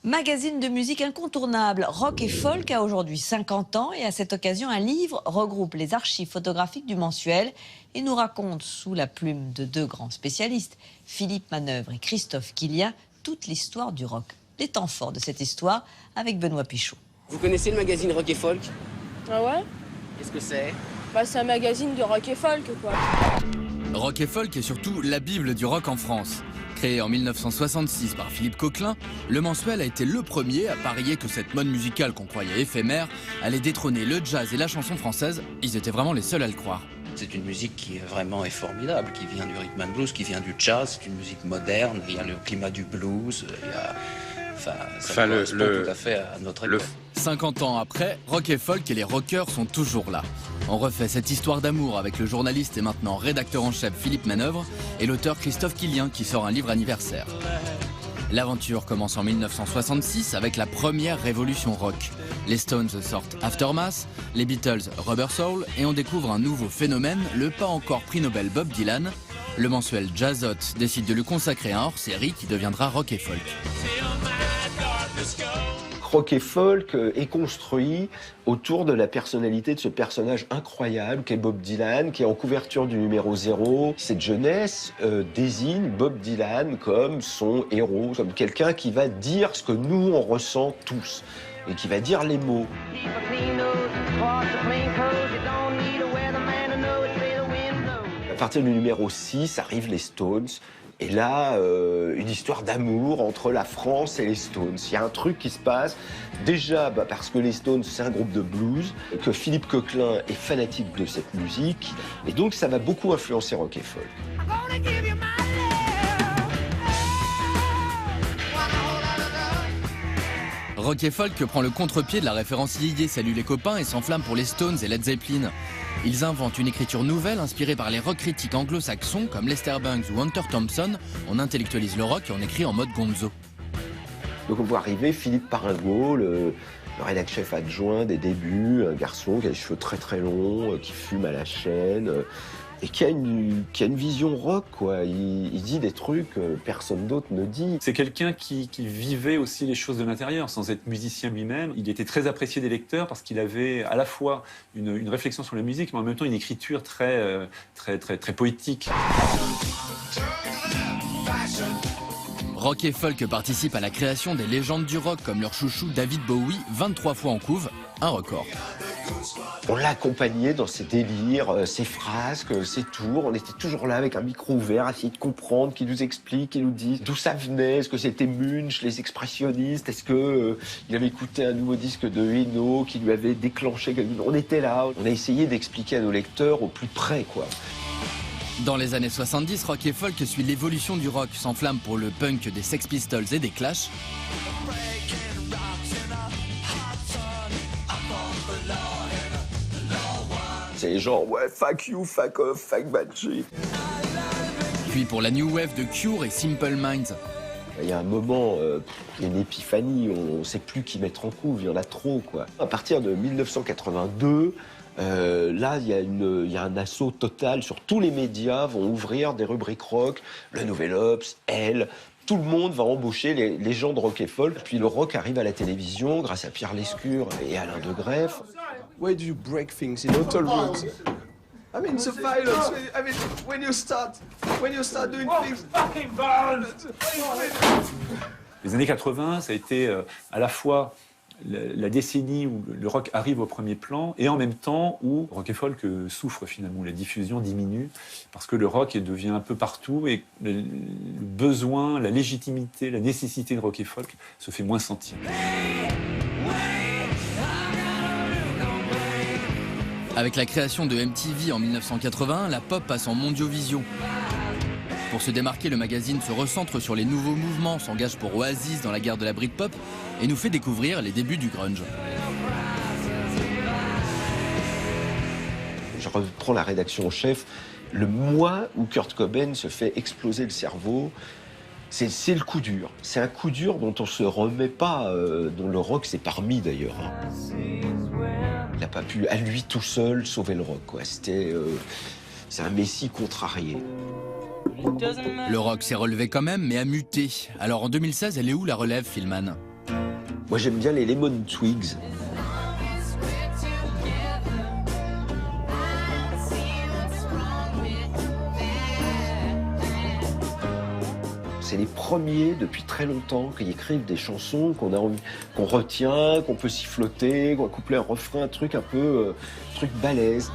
Magazine de musique incontournable, Rock et Folk a aujourd'hui 50 ans et à cette occasion, un livre regroupe les archives photographiques du mensuel et nous raconte, sous la plume de deux grands spécialistes, Philippe Manœuvre et Christophe Quilliat, toute l'histoire du rock. Les temps forts de cette histoire avec Benoît Pichot. Vous connaissez le magazine Rock et Folk? Ah ouais? Qu'est-ce que c'est? Bah c'est un magazine de rock et folk quoi. Rock et Folk est surtout la bible du rock en France. Créé en 1966 par Philippe Coquelin, le mensuel a été le premier à parier que cette mode musicale qu'on croyait éphémère allait détrôner le jazz et la chanson française. Ils étaient vraiment les seuls à le croire. C'est une musique qui vraiment est formidable, qui vient du rhythm and blues, qui vient du jazz, c'est une musique moderne, il y a le climat du blues, il y a... ça correspond tout à fait à notre époque. 50 ans après, Rock et Folk et les rockers sont toujours là. On refait cette histoire d'amour avec le journaliste et maintenant rédacteur en chef Philippe Manœuvre et l'auteur Christophe Quilliat qui sort un livre anniversaire. L'aventure commence en 1966 avec la première révolution rock. Les Stones sortent Aftermath, les Beatles Rubber Soul et on découvre un nouveau phénomène, le pas encore prix Nobel Bob Dylan. Le mensuel Jazzot décide de lui consacrer un hors-série qui deviendra Rock et Folk. Rock et Folk est construit autour de la personnalité de ce personnage incroyable qu'est Bob Dylan, qui est en couverture du numéro 0. Cette jeunesse désigne Bob Dylan comme son héros, comme quelqu'un qui va dire ce que nous on ressent tous et qui va dire les mots. À partir du numéro 6 arrivent les Stones. Et là, une histoire d'amour entre la France et les Stones. Il y a un truc qui se passe, déjà parce que les Stones, c'est un groupe de blues, que Philippe Coquelin est fanatique de cette musique, et donc ça va beaucoup influencer Rock et Folk. Rock et Folk prend le contre-pied de la référence Yéyé Salut les copains et s'enflamme pour les Stones et Led Zeppelin. Ils inventent une écriture nouvelle inspirée par les rock critiques anglo-saxons comme Lester Bangs ou Hunter Thompson. On intellectualise le rock et on écrit en mode gonzo. Donc on voit arriver Philippe Paringot, le rédacteur chef adjoint des débuts, un garçon qui a les cheveux très très longs, qui fume à la chaîne, et qui a une vision rock, quoi. Il dit des trucs que personne d'autre ne dit. C'est quelqu'un qui vivait aussi les choses de l'intérieur, sans être musicien lui-même. Il était très apprécié des lecteurs parce qu'il avait à la fois une réflexion sur la musique, mais en même temps une écriture très poétique. Rock et Folk participent à la création des légendes du rock comme leur chouchou David Bowie, 23 fois en couve, un record. On l'a accompagné dans ses délires, ses frasques, ses tours. On était toujours là avec un micro ouvert, à essayer de comprendre, qui nous explique, qui nous dit d'où ça venait. Est-ce que c'était Munch, les expressionnistes? Est-ce que il avait écouté un nouveau disque de Eno qui lui avait déclenché quelque chose? On était là. On a essayé d'expliquer à nos lecteurs au plus près, quoi. Dans les années 70, Rock et Folk suit l'évolution du rock, s'enflamme pour le punk des Sex Pistols et des Clash. C'est genre, ouais, fuck you, fuck off, fuck bad shit. Puis pour la new wave de Cure et Simple Minds. Il y a un moment, une épiphanie, on ne sait plus qui mettre en couve, il y en a trop, quoi. À partir de 1982, là, il y a un assaut total sur tous les médias, vont ouvrir des rubriques rock, le Nouvel Obs, Elle. Tout le monde va embaucher les gens de rock et folk. Puis le rock arrive à la télévision grâce à Pierre Lescure et Alain de Greff. Where do you break things in auto route? I mean, it's a violence. I mean, when you start doing things. Les années 80, ça a été à la fois la décennie où le rock arrive au premier plan et en même temps où rock et folk souffre finalement, où la diffusion diminue parce que le rock devient un peu partout et le besoin, la légitimité, la nécessité de rock et folk se fait moins sentir. Avec la création de MTV en 1981, la pop passe en mondiovision. Pour se démarquer, le magazine se recentre sur les nouveaux mouvements, s'engage pour Oasis dans la guerre de la Britpop et nous fait découvrir les débuts du grunge. Je reprends la rédaction en chef. Le mois où Kurt Cobain se fait exploser le cerveau, c'est le coup dur. C'est un coup dur dont on ne se remet pas, dont le rock s'est parmi d'ailleurs. Il n'a pas pu, à lui tout seul, sauver le rock, quoi. C'est un messie contrarié. Le rock s'est relevé quand même, mais a muté. Alors en 2016, elle est où la relève, Philman ? Moi, j'aime bien les Lemon Twigs. C'est les premiers depuis très longtemps qui écrivent des chansons qu'on a envie, qu'on retient, qu'on peut siffloter, qu'on a couplé un refrain, un truc un peu, truc balèze.